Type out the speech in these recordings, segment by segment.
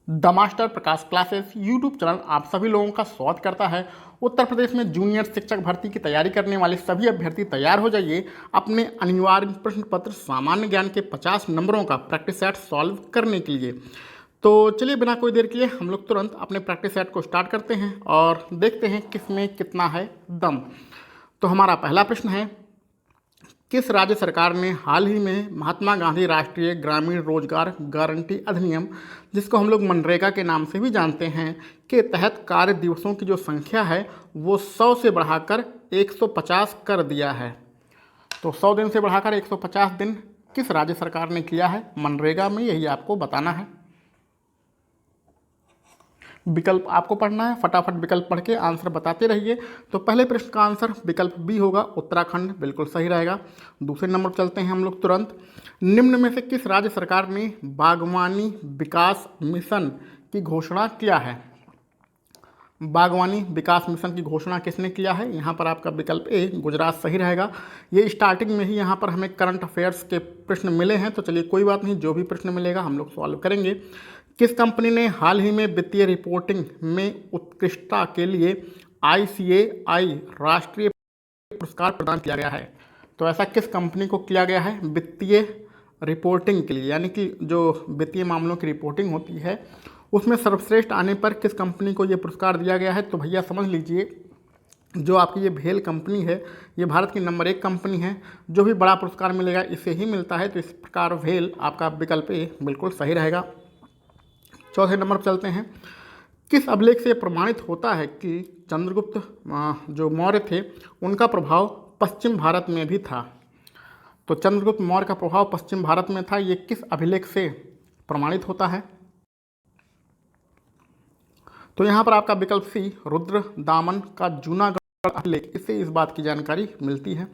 The master Prakash classes YouTube channel आप सभी लोगों का स्वागत करता है। उत्तर प्रदेश में जूनियर शिक्षक भर्ती की तैयारी करने वाले सभी अभ्यर्थी तैयार हो जाइए अपने अनिवार्य प्रश्न पत्र सामान्य ज्ञान के 50 नंबरों का प्रैक्टिस सेट सॉल्व करने के लिए। तो चलिए बिना कोई देर किए हम लोग तुरंत अपने प्रैक्टिस सेट को स्टार्ट करते हैं और देखते हैं किसमें कितना है दम। तो हमारा पहला प्रश्न है, किस राज्य सरकार ने हाल ही में महात्मा गांधी राष्ट्रीय ग्रामीण रोजगार गारंटी अधिनियम, जिसको हम लोग मनरेगा के नाम से भी जानते हैं, के तहत कार्य दिवसों की जो संख्या है वो 100 से बढ़ाकर 150 कर दिया है। तो 100 दिन से बढ़ाकर 150 दिन किस राज्य सरकार ने किया है मनरेगा में, यही आपको बताना है। विकल्प आपको पढ़ना है, फटाफट विकल्प पढ़ के आंसर बताते रहिए। तो पहले प्रश्न का आंसर विकल्प बी होगा, उत्तराखंड, बिल्कुल सही रहेगा। दूसरे नंबर पर चलते हैं हम लोग तुरंत। निम्न में से किस राज्य सरकार ने बागवानी विकास मिशन की घोषणा किया है? बागवानी विकास मिशन की घोषणा किसने किया है? यहाँ पर आपका विकल्प ए गुजरात सही रहेगा। ये स्टार्टिंग में ही यहाँ पर हमें करंट अफेयर्स के प्रश्न मिले हैं, तो चलिए कोई बात नहीं, जो भी प्रश्न मिलेगा हम लोग सॉल्व करेंगे। किस कंपनी ने हाल ही में वित्तीय रिपोर्टिंग में उत्कृष्टता के लिए ICAI राष्ट्रीय पुरस्कार प्रदान किया गया है? तो ऐसा किस कंपनी को किया गया है वित्तीय रिपोर्टिंग के लिए, यानी कि जो वित्तीय मामलों की रिपोर्टिंग होती है उसमें सर्वश्रेष्ठ आने पर किस कंपनी को ये पुरस्कार दिया गया है? तो भैया समझ लीजिए, जो आपकी ये भेल कंपनी है ये भारत की नंबर 1 कंपनी है। जो भी बड़ा पुरस्कार मिलेगा इसे ही मिलता है, तो इस प्रकार भेल आपका विकल्प ए बिल्कुल सही रहेगा। चौथे नंबर पर चलते हैं। किस अभिलेख से प्रमाणित होता है कि चंद्रगुप्त जो मौर्य थे उनका प्रभाव पश्चिम भारत में भी था? तो चंद्रगुप्त मौर्य का प्रभाव पश्चिम भारत में था, ये किस अभिलेख से प्रमाणित होता है? तो यहाँ पर आपका विकल्प सी रुद्र दामन का जूनागढ़ अभिलेख, इससे इस बात की जानकारी मिलती है।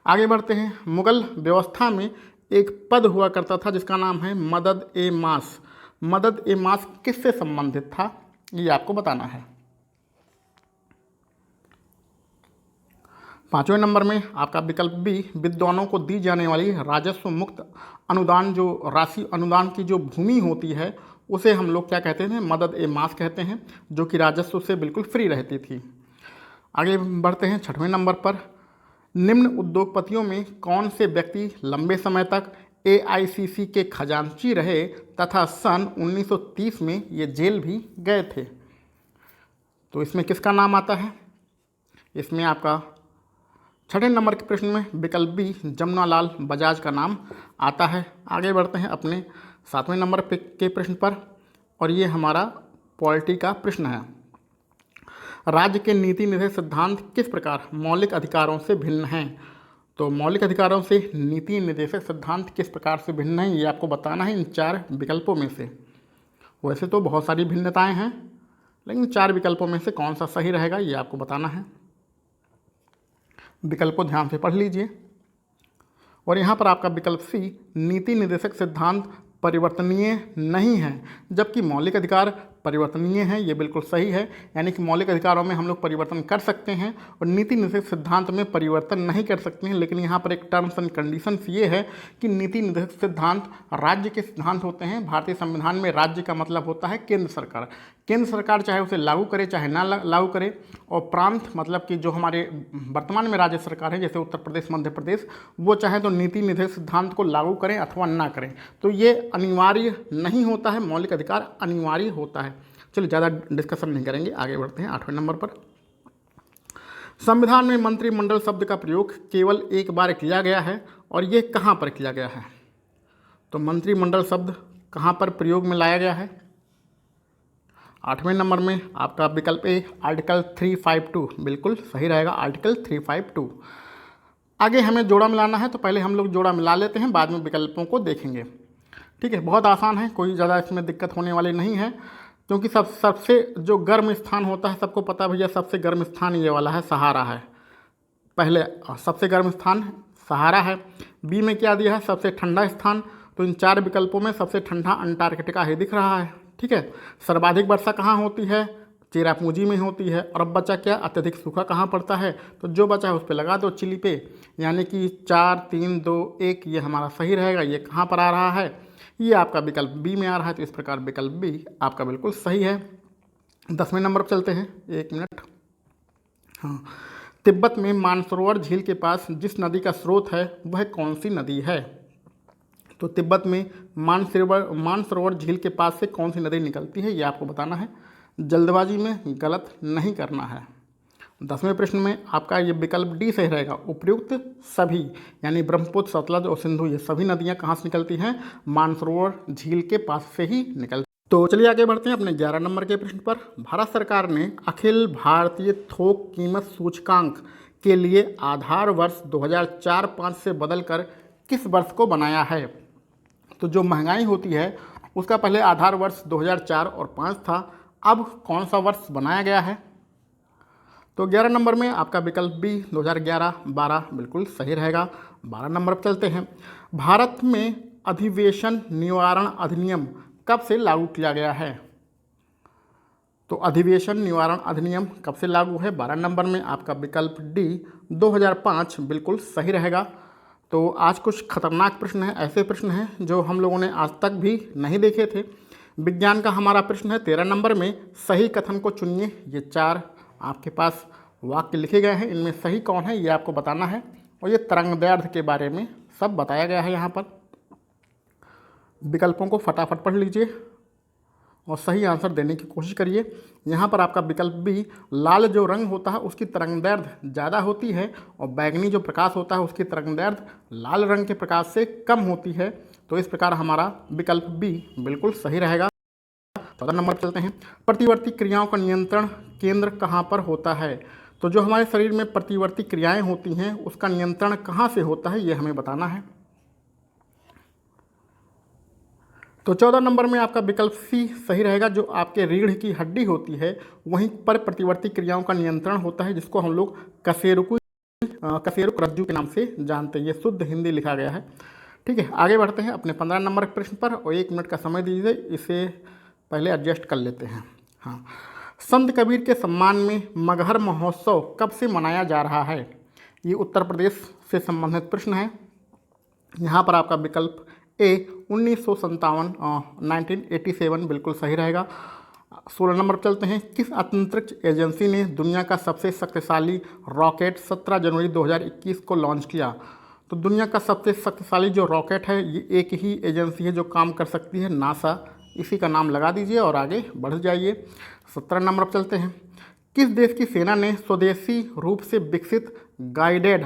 आगे बढ़ते हैं। मुगल व्यवस्था में एक पद हुआ करता था जिसका नाम है मदद ए मास। मदद ए मास किससे संबंधित था, ये आपको बताना है। पांचवें नंबर में आपका विकल्प बी विद्वानों को दी जाने वाली राजस्व मुक्त अनुदान, जो राशि अनुदान की जो भूमि होती है उसे हम लोग क्या कहते हैं? मदद ए मास कहते हैं, जो कि राजस्व से बिल्कुल फ्री रहती थी। आगे बढ़ते हैं 6वें नंबर पर। निम्न उद्योगपतियों में कौन से व्यक्ति लंबे समय तक AICC के खजांची रहे तथा सन 1930 में ये जेल भी गए थे? तो इसमें किसका नाम आता है? इसमें आपका 6वें नंबर के प्रश्न में विकल्प बी जमुनालाल बजाज का नाम आता है। आगे बढ़ते हैं अपने 7वें नंबर के प्रश्न पर, और ये हमारा पॉलिटी का प्रश्न है। राज्य के नीति निर्देश सिद्धांत किस प्रकार मौलिक अधिकारों से भिन्न हैं? तो मौलिक अधिकारों से नीति निर्देशक सिद्धांत किस प्रकार से भिन्न है, ये आपको बताना है इन 4 विकल्पों में से। वैसे तो बहुत सारी भिन्नताएं हैं, लेकिन 4 विकल्पों में से कौन सा सही रहेगा ये आपको बताना है। विकल्प को ध्यान से पढ़ लीजिए। और यहाँ पर आपका विकल्प सी नीति निर्देशक सिद्धांत परिवर्तनीय नहीं है, जबकि मौलिक अधिकार परिवर्तनीय है, ये बिल्कुल सही है। यानी कि मौलिक अधिकारों में हम लोग परिवर्तन कर सकते हैं और नीति निर्देशक सिद्धांत में परिवर्तन नहीं कर सकते हैं। लेकिन यहाँ पर एक टर्म्स एंड कंडीशंस ये है कि नीति निर्देशक सिद्धांत राज्य के सिद्धांत होते हैं। भारतीय संविधान में राज्य का मतलब होता है केंद्र सरकार। केंद्र सरकार चाहे उसे लागू करे चाहे ना लागू करे, और प्रांत मतलब कि जो हमारे वर्तमान में राज्य सरकार है जैसे उत्तर प्रदेश, मध्य प्रदेश, वो चाहे तो नीति निर्देशक सिद्धांत को लागू करें अथवा ना करें। तो ये अनिवार्य नहीं होता है, मौलिक अधिकार अनिवार्य होता है। चलिए ज़्यादा डिस्कशन नहीं करेंगे, आगे बढ़ते हैं 8वें नंबर पर। संविधान में मंत्रिमंडल शब्द का प्रयोग केवल एक बार किया गया है, और ये कहाँ पर किया गया है? तो मंत्रिमंडल शब्द कहाँ पर प्रयोग में लाया गया है? 8वें नंबर में आपका विकल्प ए आर्टिकल 352 बिल्कुल सही रहेगा, आर्टिकल 352। आगे हमें जोड़ा मिलाना है, तो पहले हम लोग जोड़ा मिला लेते हैं, बाद में विकल्पों को देखेंगे। ठीक है, बहुत आसान है, कोई ज़्यादा इसमें दिक्कत होने वाली नहीं है, क्योंकि सबसे जो गर्म स्थान होता है सबको पता है भैया, सबसे गर्म स्थान ये वाला है, सहारा है। पहले सबसे गर्म स्थान सहारा है। बी में क्या दिया है? सबसे ठंडा स्थान। तो इन 4 विकल्पों में सबसे ठंडा अंटार्कटिका ही दिख रहा है। ठीक है, सर्वाधिक वर्षा कहाँ होती है? चेरापूंजी में होती है। और अब बचा क्या? अत्यधिक सूखा कहाँ पड़ता है? तो जो बचा है उस पर लगा दो चिली पे, यानी कि 4 3 2 1 ये हमारा सही रहेगा। ये कहाँ पर आ रहा है? ये आपका विकल्प बी में आ रहा है, तो इस प्रकार विकल्प बी आपका बिल्कुल सही है। 10वें नंबर पर चलते हैं, 1 मिनट। हाँ, तिब्बत में मानसरोवर झील के पास जिस नदी का स्रोत है वह कौन सी नदी है? तो तिब्बत में मानसरोवर झील के पास से कौन सी नदी निकलती है, ये आपको बताना है। जल्दबाजी में गलत नहीं करना है। 10वें प्रश्न में आपका ये विकल्प डी सही रहेगा। उपयुक्त सभी यानी ब्रह्मपुत्र, सतलज और सिंधु ये सभी नदियाँ कहाँ से निकलती हैं? मानसरोवर झील के पास से ही निकलती। तो चलिए आगे बढ़ते हैं अपने 11 नंबर के प्रश्न पर। भारत सरकार ने अखिल भारतीय थोक कीमत सूचकांक के लिए आधार वर्ष 2004-5 से बदलकर किस वर्ष को बनाया है? तो जो महंगाई होती है उसका पहले आधार वर्ष 2004 और 5 था, अब कौन सा वर्ष बनाया गया है? तो 11 नंबर में आपका विकल्प बी 2011-12 बिल्कुल सही रहेगा। 12 नंबर पर चलते हैं। भारत में अधिवेशन निवारण अधिनियम कब से लागू किया गया है? तो अधिवेशन निवारण अधिनियम कब से लागू है? 12 नंबर में आपका विकल्प डी 2005 बिल्कुल सही रहेगा। तो आज कुछ खतरनाक प्रश्न हैं, ऐसे प्रश्न हैं जो हम लोगों ने आज तक भी नहीं देखे थे। विज्ञान का हमारा प्रश्न है 13 नंबर में, सही कथन को चुनिए। ये 4 आपके पास वाक्य लिखे गए हैं, इनमें सही कौन है ये आपको बताना है। और ये तरंगदैर्घ्य के बारे में सब बताया गया है यहाँ पर। विकल्पों को फटाफट पढ़ लीजिए और सही आंसर देने की कोशिश करिए। यहाँ पर आपका विकल्प बी, लाल जो रंग होता है उसकी तरंगदैर्घ्य ज़्यादा होती है और बैगनी जो प्रकाश होता है उसकी तरंगदैर्घ्य लाल रंग के प्रकाश से कम होती है। तो इस प्रकार हमारा विकल्प बी बिल्कुल सही रहेगा। 14 नंबर पर चलते हैं। प्रतिवर्ती क्रियाओं का नियंत्रण केंद्र कहाँ पर होता है? तो जो हमारे शरीर में प्रतिवर्ती क्रियाएं होती हैं उसका नियंत्रण कहाँ से होता है ये हमें बताना है। तो 14 नंबर में आपका विकल्प सी सही रहेगा। जो आपके रीढ़ की हड्डी होती है वहीं पर प्रतिवर्ती क्रियाओं का नियंत्रण होता है, जिसको हम लोग कशेरुक रज्जु के नाम से जानते हैं। ये शुद्ध हिंदी लिखा गया है। ठीक है, आगे बढ़ते हैं अपने 15 नंबर के प्रश्न पर और 1 मिनट का समय दीजिए, इसे पहले एडजस्ट कर लेते हैं। हाँ, संत कबीर के सम्मान में मगहर महोत्सव कब से मनाया जा रहा है? ये उत्तर प्रदेश से संबंधित प्रश्न है। यहाँ पर आपका विकल्प ए 1987 बिल्कुल सही रहेगा। 16 नंबर पर चलते हैं। किस अंतरिक्ष एजेंसी ने दुनिया का सबसे शक्तिशाली रॉकेट 17 जनवरी 2021 को लॉन्च किया? तो दुनिया का सबसे शक्तिशाली जो रॉकेट है ये एक ही एजेंसी है जो काम कर सकती है, नासा। इसी का नाम लगा दीजिए और आगे बढ़ जाइए। 17 नंबर पर चलते हैं। किस देश की सेना ने स्वदेशी रूप से विकसित guided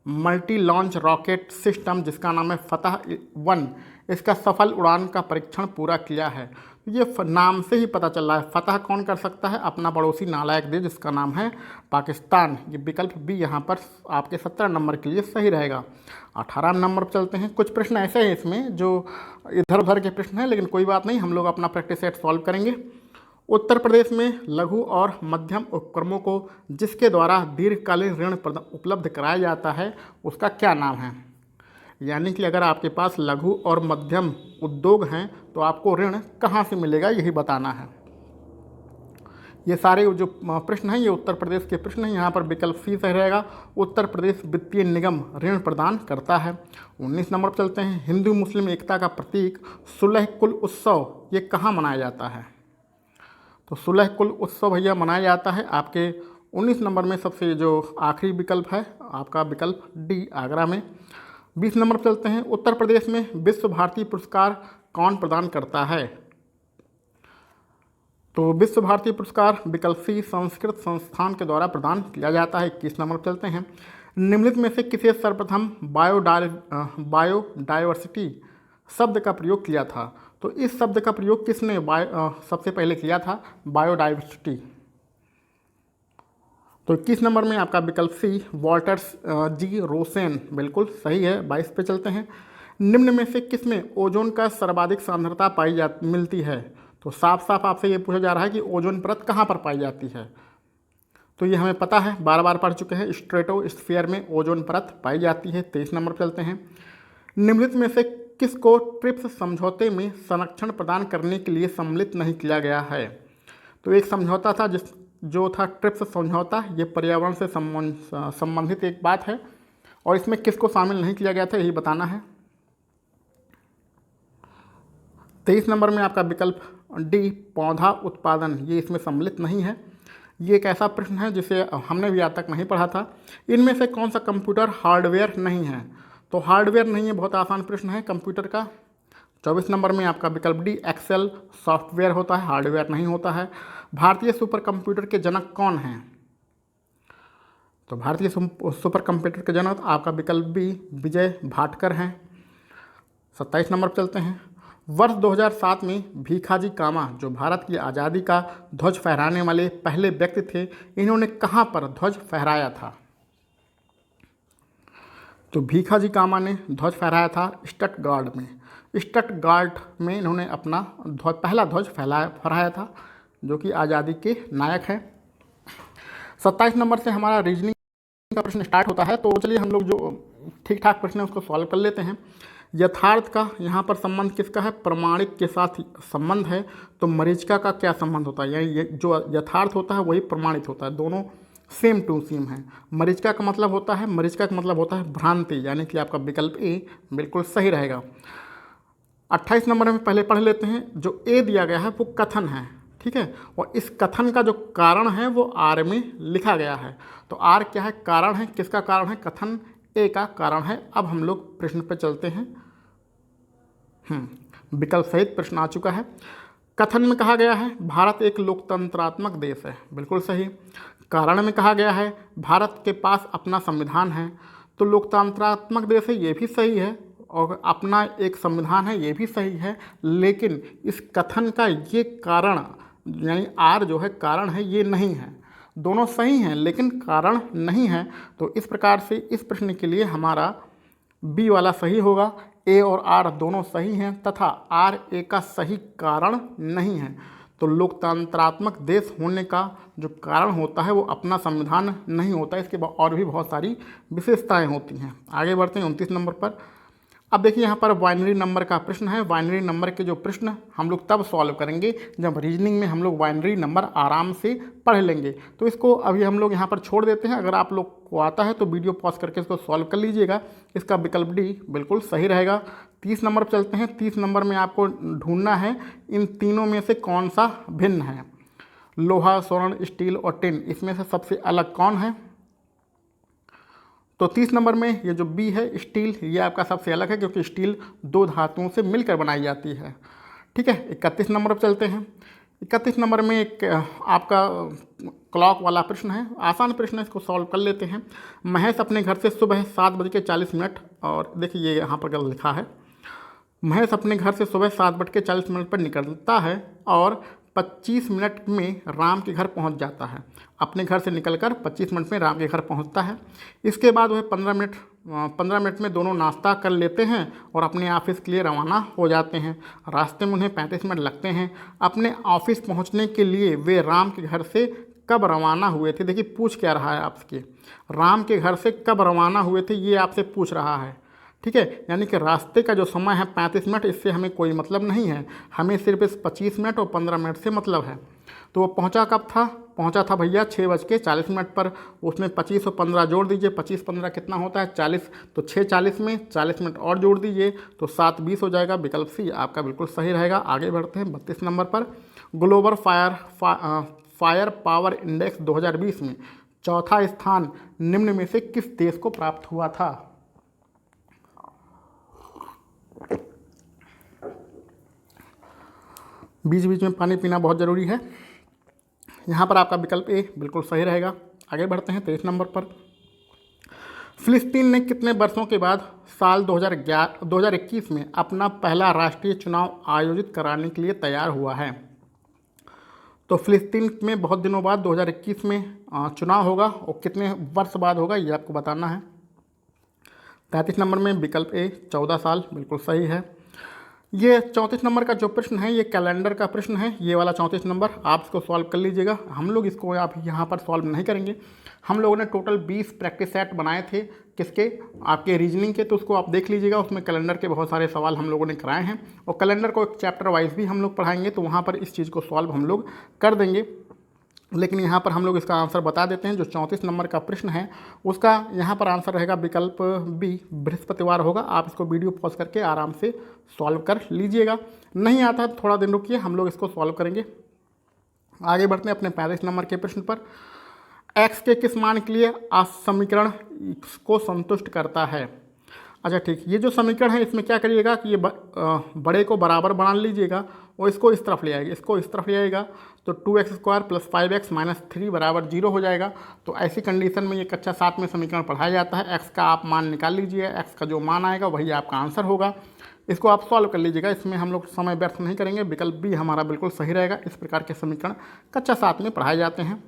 multi launch rocket system जिसका नाम है फतह-1 इसका सफल उड़ान का परीक्षण पूरा किया है? ये नाम से ही पता चल रहा है फतह कौन कर सकता है? अपना पड़ोसी नालायक देश जिसका नाम है पाकिस्तान। ये विकल्प भी यहाँ पर आपके 17 नंबर के लिए सही रहेगा। 18 नंबर पर चलते हैं। कुछ प्रश्न ऐसे हैं इसमें जो इधर उधर के प्रश्न हैं, लेकिन कोई बात नहीं, हम लोग अपना प्रैक्टिस सेट सॉल्व करेंगे। उत्तर प्रदेश में लघु और मध्यम उपक्रमों को जिसके द्वारा दीर्घकालीन ऋण उपलब्ध कराया जाता है उसका क्या नाम है? यानी कि अगर आपके पास लघु और मध्यम उद्योग हैं तो आपको ऋण कहाँ से मिलेगा यही बताना है। ये सारे जो प्रश्न हैं ये उत्तर प्रदेश के प्रश्न हैं। यहाँ पर विकल्प सी सही रहेगा। उत्तर प्रदेश वित्तीय निगम ऋण प्रदान करता है। 19 नंबर पर चलते हैं। हिंदू मुस्लिम एकता का प्रतीक सुलह कुल उत्सव ये कहाँ मनाया जाता है? तो सुलह कुल उत्सव भैया मनाया जाता है आपके 19 नंबर में सबसे जो आखिरी विकल्प है आपका विकल्प डी, आगरा में। 20 नंबर पर चलते हैं। उत्तर प्रदेश में विश्व भारती पुरस्कार कौन प्रदान करता है? तो विश्व भारती पुरस्कार विकल्प सी, संस्कृत संस्थान के द्वारा प्रदान किया जाता है। 21 नंबर पर चलते हैं। निम्नलिखित में से किसे सर्वप्रथम बायोडायवर्सिटी शब्द का प्रयोग किया था? तो इस शब्द का प्रयोग किसने सबसे पहले किया था? बायोडायवर्सिटी। तो 21 नंबर में आपका विकल्प सी, वॉल्टर जी रोसेन बिल्कुल सही है। 22 पे चलते हैं। निम्न में से किसमें ओजोन का सर्वाधिक सांद्रता मिलती है? तो साफ साफ आपसे ये पूछा जा रहा है कि ओजोन परत कहाँ पर पाई जाती है? तो ये हमें पता है, बार बार पढ़ चुके हैं। स्ट्रेटोस्फीयर में ओजोन परत पाई जाती है। 23 नंबर पर चलते हैं। निम्नलिखित में से किसको ट्रिप्स समझौते में संरक्षण प्रदान करने के लिए सम्मिलित नहीं किया गया है? तो एक समझौता था जो था ट्रिप्स समझौता। ये पर्यावरण से संबंधित एक बात है और इसमें किसको शामिल नहीं किया गया था यही बताना है। 23 नंबर में आपका विकल्प डी पौधा उत्पादन, ये इसमें सम्मिलित नहीं है। ये एक ऐसा प्रश्न है जिसे हमने भी आज तक नहीं पढ़ा था। इनमें से कौन सा कंप्यूटर हार्डवेयर नहीं है? तो हार्डवेयर नहीं है, बहुत आसान प्रश्न है कंप्यूटर का। 24 नंबर में आपका विकल्प डी एक्सेल सॉफ्टवेयर होता है, हार्डवेयर नहीं होता है। भारतीय सुपर कंप्यूटर के जनक कौन हैं? तो भारतीय सुपर कंप्यूटर के जनक आपका विकल्प बी विजय भाटकर हैं। 27 नंबर पर चलते हैं। वर्ष 2007 में भीखाजी कामा, जो भारत की आज़ादी का ध्वज फहराने वाले पहले व्यक्ति थे, इन्होंने कहाँ पर ध्वज फहराया था? तो भीखाजी कामा ने ध्वज फहराया था स्टटगार्ड में। स्टटगार्ड में इन्होंने अपना पहला ध्वज फहराया था, जो कि आज़ादी के नायक हैं। 27 नंबर से हमारा रीजनिंग का प्रश्न स्टार्ट होता है। तो चलिए हम लोग जो ठीक ठाक प्रश्न है उसको सॉल्व कर लेते हैं। यथार्थ का यहाँ पर संबंध किसका है? प्रमाणिक के साथ संबंध है। तो मरीचिका का क्या संबंध होता है? यानी जो यथार्थ होता है वही प्रमाणित होता है, दोनों सेम टू सेम है। मरीचिका का मतलब होता है भ्रांति, यानी कि आपका विकल्प ए बिल्कुल सही रहेगा। 28 नंबर में पहले पढ़ लेते हैं। जो ए दिया गया है वो कथन है, ठीक है, और इस कथन का जो कारण है वो आर में लिखा गया है। तो आर क्या है? कारण है। किसका कारण है? कथन ए का कारण है। अब हम लोग प्रश्न पे चलते हैं। विकल्प सहित प्रश्न आ चुका है। कथन में कहा गया है भारत एक लोकतंत्रात्मक देश है, बिल्कुल सही। कारण में कहा गया है भारत के पास अपना संविधान है, तो लोकतंत्रात्मक देश है, ये भी सही है। और अपना एक संविधान है, ये भी सही है। लेकिन इस कथन का ये कारण, यानी आर जो है कारण है, ये नहीं है। दोनों सही हैं लेकिन कारण नहीं है। तो इस प्रकार से इस प्रश्न के लिए हमारा बी वाला सही होगा। ए और आर दोनों सही हैं तथा आर ए का सही कारण नहीं है। तो लोकतंत्रात्मक देश होने का जो कारण होता है वो अपना संविधान नहीं होता, इसके और भी बहुत सारी विशेषताएं होती हैं। आगे बढ़ते हैं 29 नंबर पर। अब देखिए यहाँ पर बाइनरी नंबर का प्रश्न है। बाइनरी नंबर के जो प्रश्न हम लोग तब सॉल्व करेंगे जब रीजनिंग में हम लोग बाइनरी नंबर आराम से पढ़ लेंगे। तो इसको अभी हम लोग यहाँ पर छोड़ देते हैं। अगर आप लोग को आता है तो वीडियो पॉज करके इसको सॉल्व कर लीजिएगा। इसका विकल्प डी बिल्कुल सही रहेगा। 30 नंबर पर चलते हैं। 30 नंबर में आपको ढूंढना है इन तीनों में से कौन सा भिन्न है। लोहा, स्वर्ण, स्टील और टिन, इसमें से सबसे अलग कौन है? तो 30 नंबर में ये जो बी है स्टील, ये आपका सबसे अलग है क्योंकि स्टील दो धातुओं से मिलकर बनाई जाती है, ठीक है। 31 नंबर पर चलते हैं। 31 नंबर में एक आपका क्लॉक वाला प्रश्न है, आसान प्रश्न है, इसको सॉल्व कर लेते हैं। महेश अपने घर से सुबह 7:40, और देखिए ये यहाँ पर गलत लिखा है। महेश अपने घर से सुबह 7:40 पर निकलता है और 25 मिनट में राम के घर पहुंच जाता है। अपने घर से निकलकर 25 मिनट में राम के घर पहुंचता है। इसके बाद वह 15 मिनट में दोनों नाश्ता कर लेते हैं और अपने ऑफिस के लिए रवाना हो जाते हैं। रास्ते में उन्हें 35 मिनट लगते हैं। अपने ऑफिस पहुंचने के लिए वे राम के घर से कब रवाना हुए थे? देखिए पूछ क्या रहा है आपसे, राम के घर से कब रवाना हुए थे ये आपसे पूछ रहा है, ठीक है। यानी कि रास्ते का जो समय है 35 मिनट, इससे हमें कोई मतलब नहीं है, हमें सिर्फ इस 25 मिनट और 15 मिनट से मतलब है। तो वो पहुंचा कब था? पहुंचा था भैया 6:40 पर। उसमें 25 और 15 जोड़ दीजिए, 25-15 कितना होता है? 40। तो 6:40 में 40 मिनट और जोड़ दीजिए तो 7:20 हो जाएगा। विकल्प सी आपका बिल्कुल सही रहेगा। आगे बढ़ते हैं 32 नंबर पर। ग्लोबल फायर पावर इंडेक्स 2020 में चौथा स्थान निम्न में से किस देश को प्राप्त हुआ था? बीच बीच में पानी पीना बहुत ज़रूरी है। यहाँ पर आपका विकल्प ए बिल्कुल सही रहेगा। आगे बढ़ते हैं 23 नंबर पर। फिलिस्तीन ने कितने वर्षों के बाद साल 2021 में अपना पहला राष्ट्रीय चुनाव आयोजित कराने के लिए तैयार हुआ है? तो फिलिस्तीन में बहुत दिनों बाद 2021 में चुनाव होगा और कितने वर्ष बाद होगा ये आपको बताना है। 33 नंबर में विकल्प ए 14 साल बिल्कुल सही है। ये 34 नंबर का जो प्रश्न है ये कैलेंडर का प्रश्न है, ये वाला 34 नंबर आप इसको सॉल्व कर लीजिएगा। हम लोग इसको आप यहाँ पर सॉल्व नहीं करेंगे। हम लोगों ने टोटल 20 प्रैक्टिस सेट बनाए थे, किसके? आपके रीजनिंग के, तो उसको आप देख लीजिएगा। उसमें कैलेंडर के बहुत सारे सवाल हम लोगों ने कराए हैं और कैलेंडर को एक चैप्टर वाइज भी हम लोग पढ़ाएंगे, तो वहाँ पर इस चीज़ को सॉल्व हम लोग कर देंगे। लेकिन यहाँ पर हम लोग इसका आंसर बता देते हैं। जो 34 नंबर का प्रश्न है उसका यहाँ पर आंसर रहेगा विकल्प बी, बृहस्पतिवार होगा। आप इसको वीडियो पॉज करके आराम से सॉल्व कर लीजिएगा। नहीं आता है तो थोड़ा दिन रुकिए, हम लोग इसको सॉल्व करेंगे। आगे बढ़ते हैं अपने 35 नंबर के प्रश्न पर। एक्स के किस मान के लिए समीकरण को संतुष्ट करता है? अच्छा ठीक, ये जो समीकरण है इसमें क्या करिएगा कि ये बड़े को बराबर बना लीजिएगा और इसको इस तरफ ले आएगा, इसको इस तरफ ले आएगा तो 2x² + 5x - 3 = 0 हो जाएगा। तो ऐसी कंडीशन में ये कक्षा 7 में समीकरण पढ़ाया जाता है। x का आप मान निकाल लीजिए, x का जो मान आएगा वही आपका आंसर होगा। इसको आप सॉल्व कर लीजिएगा, इसमें हम लोग समय व्यर्थ नहीं करेंगे। विकल्प बी हमारा बिल्कुल सही रहेगा। इस प्रकार के समीकरण कक्षा 7 में पढ़ाए जाते हैं।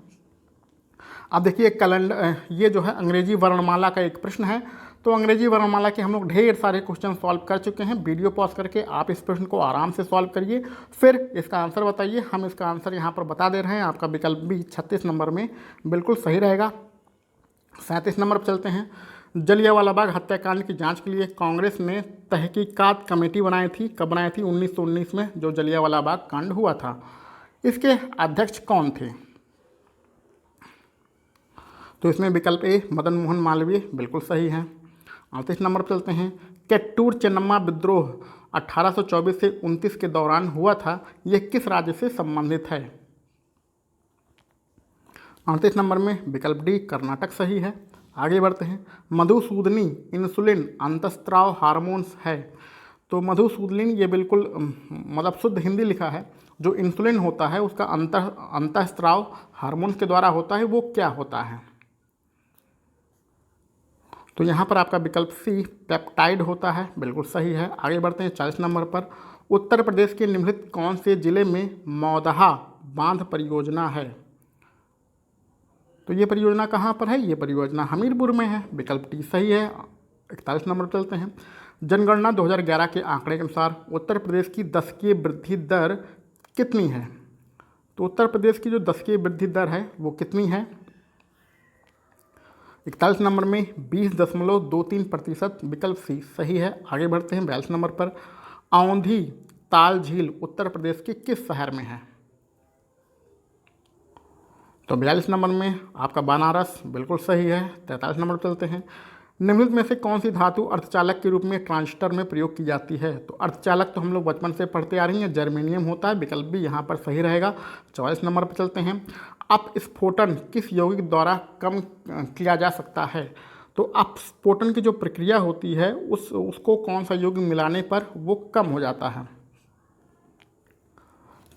अब देखिए कैलेंडर, ये जो है अंग्रेजी वर्णमाला का एक प्रश्न है। तो अंग्रेजी वर्णमाला के हम लोग ढेर सारे क्वेश्चन सॉल्व कर चुके हैं। वीडियो पॉज करके आप इस प्रश्न को आराम से सॉल्व करिए, फिर इसका आंसर बताइए। हम इसका आंसर यहाँ पर बता दे रहे हैं। आपका विकल्प बी 36 नंबर में बिल्कुल सही रहेगा। 37 नंबर पर चलते हैं। जलियांवाला बाग हत्याकांड की जांच के लिए कांग्रेस ने तहकीकात कमेटी बनाई थी। कब बनाई थी? 1919 में, जो जलियांवाला बाग कांड हुआ था। इसके अध्यक्ष कौन थे? तो इसमें विकल्प ए मदन मोहन मालवीय बिल्कुल सही है। 38 नंबर पर चलते हैं। केट्टूर चेन्नम्मा विद्रोह 1824 से 29 के दौरान हुआ था, यह किस राज्य से संबंधित है? 38 नंबर में विकल्प डी कर्नाटक सही है। आगे बढ़ते हैं। मधुसूदनी इंसुलिन अंतःस्राव हार्मोन्स है। तो मधुसूदनी ये बिल्कुल मतलब शुद्ध हिंदी लिखा है। जो इंसुलिन होता है उसका अंतःस्राव हार्मोन्स के द्वारा होता है, वो क्या होता है? तो यहाँ पर आपका विकल्प सी पेप्टाइड होता है, बिल्कुल सही है। आगे बढ़ते हैं 40 नंबर पर। उत्तर प्रदेश के निम्नलिखित कौन से जिले में मौदहा बांध परियोजना है? तो ये परियोजना कहाँ पर है? ये परियोजना हमीरपुर में है, विकल्प डी सही है। 41 नंबर पर चलते हैं। जनगणना 2011 के आंकड़े के अनुसार उत्तर प्रदेश की दशकीय वृद्धि दर कितनी है? तो उत्तर प्रदेश की जो दशकीय वृद्धि दर है वो कितनी है? 41 नंबर में 20.23%, विकल्प सी सही है। आगे बढ़ते हैं 42 नंबर पर। औंधी ताल झील उत्तर प्रदेश के किस शहर में है? तो 42 नंबर में आपका बनारस बिल्कुल सही है। 43 नंबर पर चलते हैं। निम्नलिखित में से कौन सी धातु अर्धचालक के रूप में ट्रांजिस्टर में प्रयोग की जाती है? तो अर्धचालक तो हम लोग बचपन से पढ़ते आ रही हैं, जर्मेनियम होता है, विकल्प भी यहाँ पर सही रहेगा। 44 नंबर पर चलते हैं। अपस्फोटन किस यौगिक द्वारा कम किया जा सकता है? तो अपस्फोटन की जो प्रक्रिया होती है उसको कौन सा यौगिक मिलाने पर वो कम हो जाता है?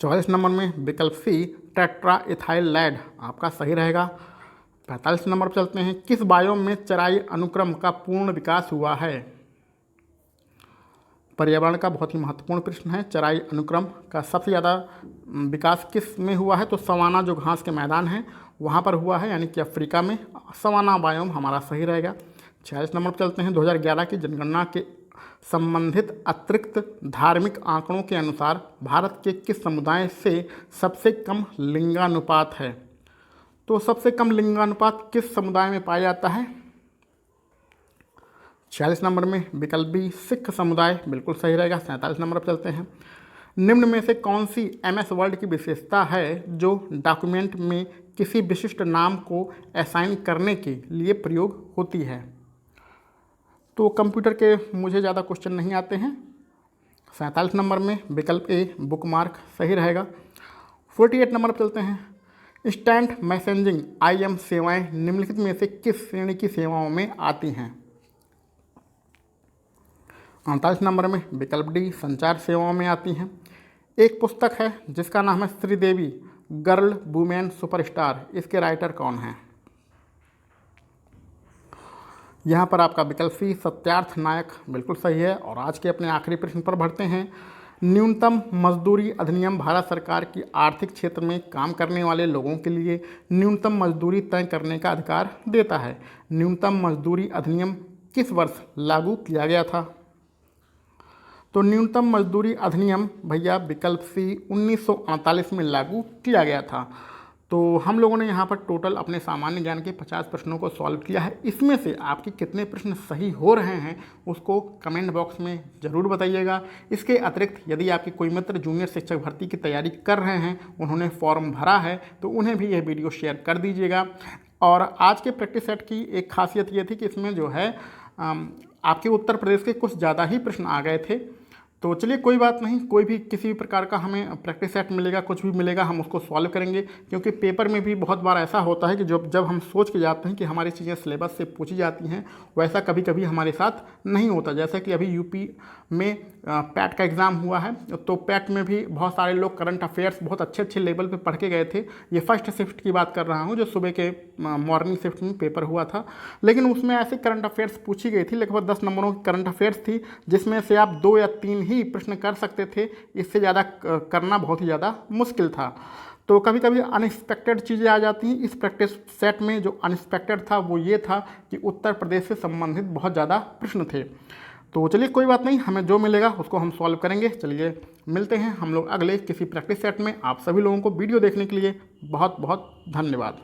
44 नंबर में विकल्प सी टेट्रा इथाइल लैड आपका सही रहेगा। 45 नंबर पर चलते हैं। किस बायोम में चराई अनुक्रम का पूर्ण विकास हुआ है? पर्यावरण का बहुत ही महत्वपूर्ण प्रश्न है। चराई अनुक्रम का सबसे ज़्यादा विकास किस में हुआ है? तो सवाना जो घास के मैदान हैं वहाँ पर हुआ है, यानी कि अफ्रीका में। सवाना बायोम हमारा सही रहेगा। 46 नंबर पर चलते हैं। 2011 की जनगणना के संबंधित अतिरिक्त धार्मिक आंकड़ों के अनुसार भारत के किस समुदाय से सबसे कम लिंगानुपात है? तो सबसे कम लिंगानुपात किस समुदाय में पाया जाता है? 46 नंबर में विकल्प बी सिख समुदाय बिल्कुल सही रहेगा। 47 नंबर पर चलते हैं। निम्न में से कौन सी MS वर्ड की विशेषता है जो डॉक्यूमेंट में किसी विशिष्ट नाम को असाइन करने के लिए प्रयोग होती है? तो कंप्यूटर के मुझे ज़्यादा क्वेश्चन नहीं आते हैं। 47 नंबर में विकल्प ए बुकमार्क सही रहेगा। 48 नंबर पर चलते हैं। इंस्टेंट मैसेजिंग IM सेवाएं निम्नलिखित में से किस श्रेणी की सेवाओं में आती हैं? 48 नंबर में विकल्प डी संचार सेवाओं में आती हैं। एक पुस्तक है जिसका नाम है श्रीदेवी गर्ल वुमेन सुपरस्टार, इसके राइटर कौन हैं? यहाँ पर आपका विकल्प सी सत्यार्थ नायक बिल्कुल सही है। और आज के अपने आखिरी प्रश्न पर बढ़ते हैं। न्यूनतम मजदूरी अधिनियम भारत सरकार की आर्थिक क्षेत्र में काम करने वाले लोगों के लिए न्यूनतम मजदूरी तय करने का अधिकार देता है। न्यूनतम मजदूरी अधिनियम किस वर्ष लागू किया गया था? तो न्यूनतम मजदूरी अधिनियम भैया विकल्प सी 1948 में लागू किया गया था। तो हम लोगों ने यहाँ पर टोटल अपने सामान्य ज्ञान के 50 प्रश्नों को सॉल्व किया है। इसमें से आपके कितने प्रश्न सही हो रहे हैं उसको कमेंट बॉक्स में ज़रूर बताइएगा। इसके अतिरिक्त यदि आपके कोई मित्र जूनियर शिक्षक भर्ती की तैयारी कर रहे हैं, उन्होंने फॉर्म भरा है, तो उन्हें भी यह वीडियो शेयर कर दीजिएगा। और आज के प्रैक्टिस सेट की एक खासियत ये थी कि इसमें जो है आपके उत्तर प्रदेश के कुछ ज़्यादा ही प्रश्न आ गए थे। तो चलिए कोई बात नहीं, कोई भी किसी भी प्रकार का हमें प्रैक्टिस सेट मिलेगा, कुछ भी मिलेगा, हम उसको सॉल्व करेंगे। क्योंकि पेपर में भी बहुत बार ऐसा होता है कि जब हम सोच के जाते हैं कि हमारी चीज़ें सिलेबस से पूछी जाती हैं, वैसा कभी कभी हमारे साथ नहीं होता। जैसे कि अभी यूपी में पैट का एग्ज़ाम हुआ है, तो पैट में भी बहुत सारे लोग करंट अफेयर्स बहुत अच्छे अच्छे लेवल पे पढ़ के गए थे। ये फर्स्ट शिफ्ट की बात कर रहा हूँ, जो सुबह के मॉर्निंग शिफ्ट में पेपर हुआ था। लेकिन उसमें ऐसे करंट अफेयर्स पूछी गई थी, लगभग 10 नंबरों की करंट अफेयर्स थी, जिसमें से आप 2 या 3 ही प्रश्न कर सकते थे। इससे ज़्यादा करना बहुत ही ज़्यादा मुश्किल था। तो कभी कभी अनएक्सपेक्टेड चीज़ें आ जाती हैं। इस प्रैक्टिस सेट में जो अनएक्सपेक्टेड था वो ये था कि उत्तर प्रदेश से संबंधित बहुत ज़्यादा प्रश्न थे। तो चलिए कोई बात नहीं, हमें जो मिलेगा उसको हम सॉल्व करेंगे। चलिए मिलते हैं हम लोग अगले किसी प्रैक्टिस सेट में। आप सभी लोगों को वीडियो देखने के लिए बहुत बहुत धन्यवाद।